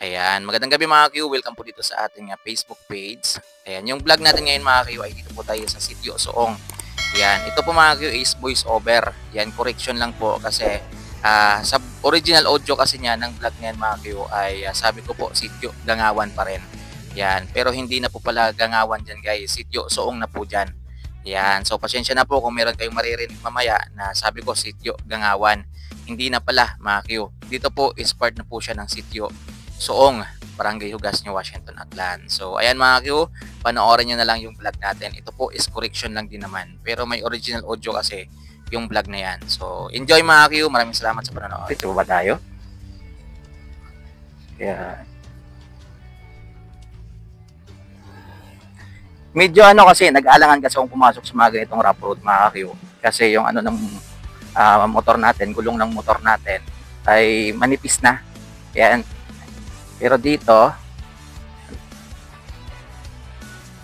Ayan, magandang gabi mga Q. Welcome po dito sa ating Facebook page. Ayan, yung vlog natin ngayon mga Q ay dito po tayo sa Sitio Soong. Ayan, ito po mga Q is voice over. Ayan, correction lang po kasi sa original audio kasi niya ng vlog ngayon mga Q ay sabi ko po Sitio Gangawan pa rin. Ayan, pero hindi na po pala Gangawan dyan guys. Sitio Soong na po dyan. Ayan, so pasensya na po kung meron kayong maririnig mamaya na sabi ko Sitio Gangawan. Hindi na pala mga Q. Dito po is part na po siya ng Sitio Soong, Barangay Hugas, New Washington, Aklan. So, ayan mga Q, panoorin nyo na lang yung vlog natin. Ito po is correction lang din naman. Pero may original audio kasi yung vlog na yan. So, enjoy mga Q. Maraming salamat sa panonood. Ito ba tayo? Kaya... medyo ano kasi, nag-aalangan kasi akong pumasok sa mga ganitong rough road mga Q. Kasi yung ano ng motor natin, gulong ng motor natin ay manipis na. Yan. Pero dito,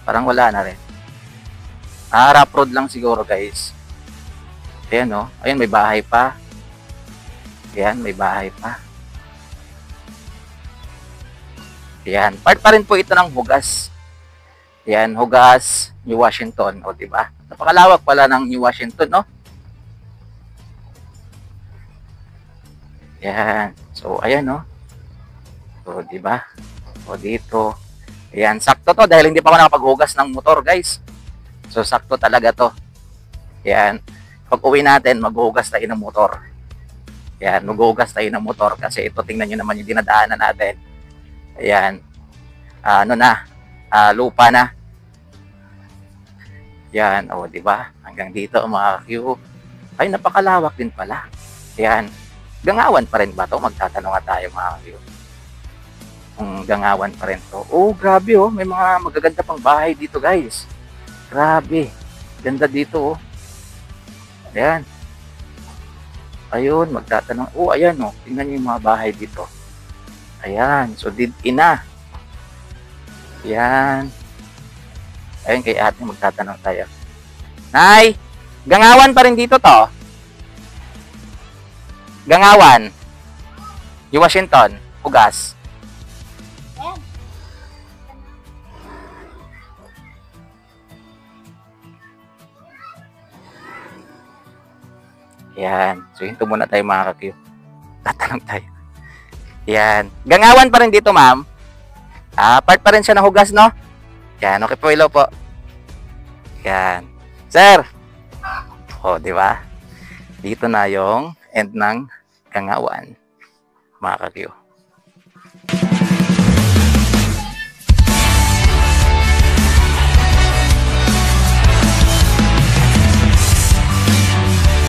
parang wala na rin. Rough road lang siguro guys. Ayan o. Ayan, may bahay pa. Ayan, may bahay pa. Ayan. Part pa rin po ito ng Hugas. Ayan, Hugas, New Washington. O, diba? Napakalawak pala ng New Washington, no? Ayan. So, ayan, no? So, diba? O, dito. Ayan, sakto to dahil hindi pa ako nakapaghugas ng motor, guys. So, sakto talaga to. Ayan. Pag uwi natin, maghugas tayo ng motor. Ayan, maghugas tayo ng motor kasi ito, tingnan nyo naman yung dinadaanan natin. Ayan. Ano na? Lupa na. Ayan, o, diba? Hanggang dito, mga Q. Ay, napakalawak din pala. Ayan. Gangawan pa rin ba to? Magtatanong nga tayo, mga Q. Gangawan pa rin to. Oh, grabe oh. May mga magaganda pang bahay dito, guys. Grabe. Ganda dito oh. Ayan. Ayun, magtatanong. Oh, ayan oh. Tingnan niyo yung mga bahay dito. Ayan. So, ina. Ayan. Ayun, kay ate magtatanong tayo. Nay! Gangawan pa rin dito to. Gangawan. Yung Washington. Hugas. Yan. So, hinto muna tayo mga kakyo. Tatanong tayo. Yan. Gangawan pa rin dito, ma'am. Part pa rin siya ng Hugas, no? Yan. Okay po, hello po. Yan. Sir! O, di ba? Dito na yung end ng Gangawan, mga kakyo.